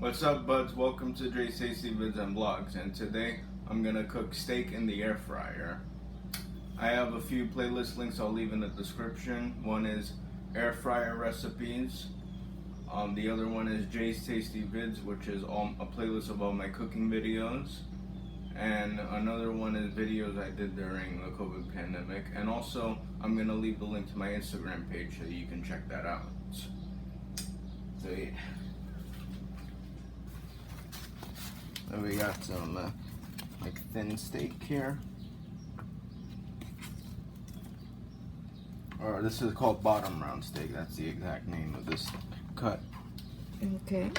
What's up, buds? Welcome to Dre's Tasty Vids and Vlogs, and today I'm gonna cook steak in the air fryer. I have a few playlist links I'll leave in the description. One is air fryer recipes. The other one is Jay's Tasty Vids, which is a playlist of all my cooking videos. And another one is videos I did during the COVID pandemic. And also, I'm gonna leave the link to my Instagram page so you can check that out. So yeah. Then we got some like thin steak here. Or this is called bottom round steak. That's the exact name of this cut. Okay.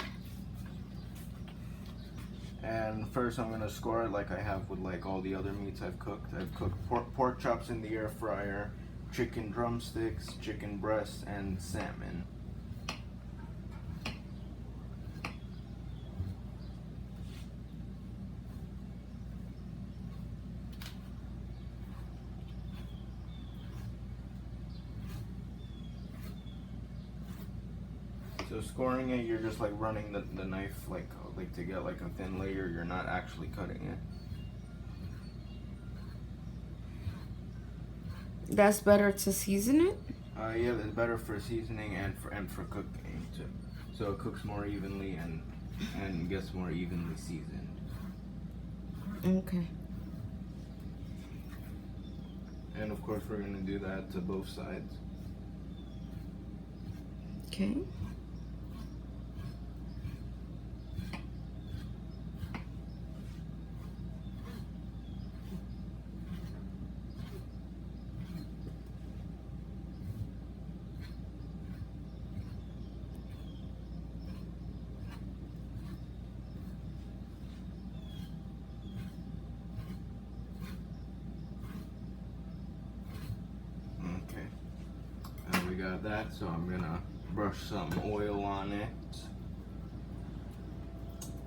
And first I'm gonna score it like I have with like all the other meats I've cooked. I've cooked pork chops in the air fryer, chicken drumsticks, chicken breasts, and salmon. So scoring it, you're just like running the knife like to get like a thin layer. You're not actually cutting it. That's better to season it? Yeah, it's better for seasoning and for cooking too. So it cooks more evenly and gets more evenly seasoned. Okay. And of course we're gonna do that to both sides. Okay. We got that, so I'm gonna brush some oil on it.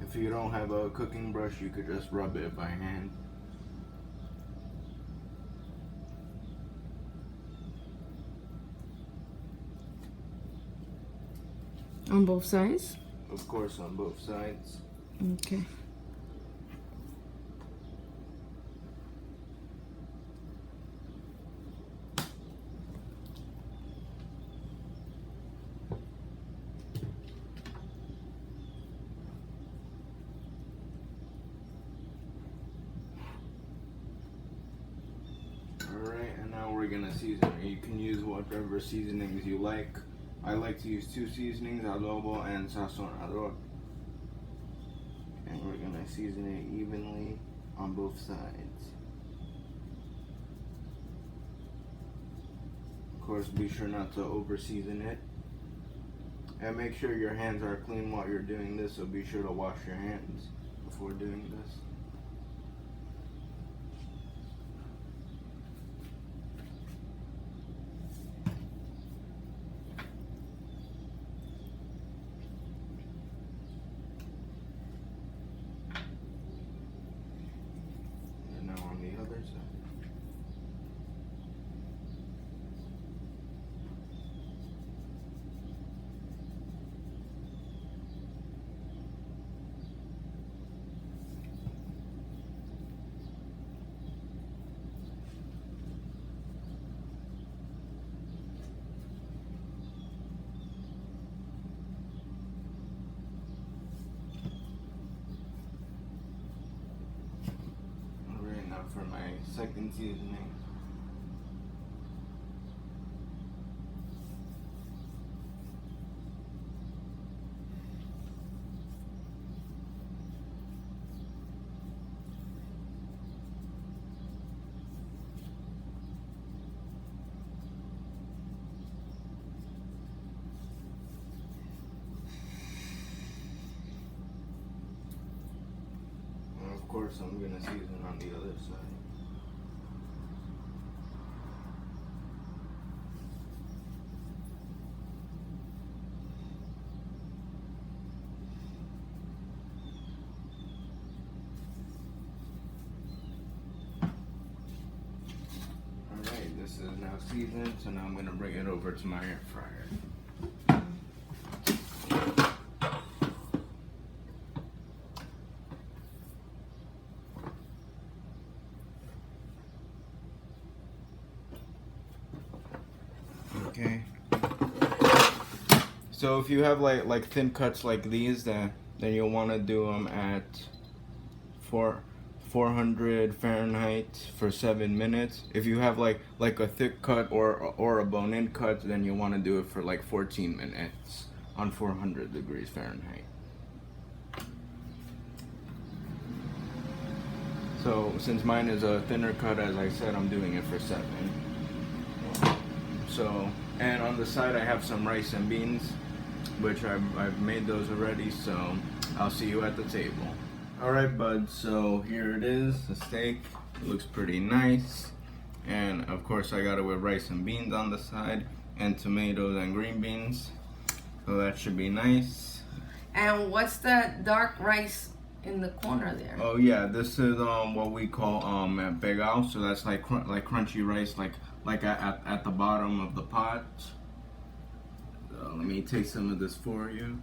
If you don't have a cooking brush, you could just rub it by hand. On both sides? Of course, on both sides. Okay. We're gonna season it. You can use whatever seasonings you like. I like to use two seasonings, adobo and sazonador. And we're gonna season it evenly on both sides. Of course, be sure not to over season it. And make sure your hands are clean while you're doing this, so be sure to wash your hands before doing this. For my second seasoning. And of course I'm gonna season on the other side. This is now seasoned, so now I'm going to bring it over to my air fryer. So if you have like thin cuts like these, then you'll want to do them at 400 Fahrenheit for 7 minutes. If you have like a thick cut or a bone-in cut, then you'll want to do it for like 14 minutes on 400 degrees Fahrenheit. So since mine is a thinner cut, as I said, I'm doing it for 7. So, and on the side I have some rice and beans, which I've made those already, so I'll see you at the table. Alright buds, so here it is, the steak. It looks pretty nice. And of course I got it with rice and beans on the side, and tomatoes and green beans. So that should be nice. And what's that dark rice in the corner there? Oh yeah, this is what we call pegao. So that's like crunchy rice, like at the bottom of the pot. So let me take some of this for you.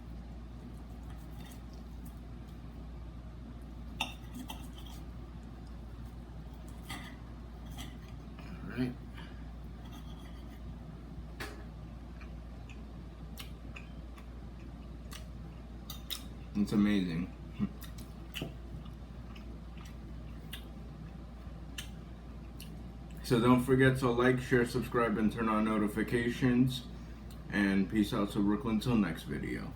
All right. It's amazing. So don't forget to like, share, subscribe, and turn on notifications. And peace out to Brooklyn till next video.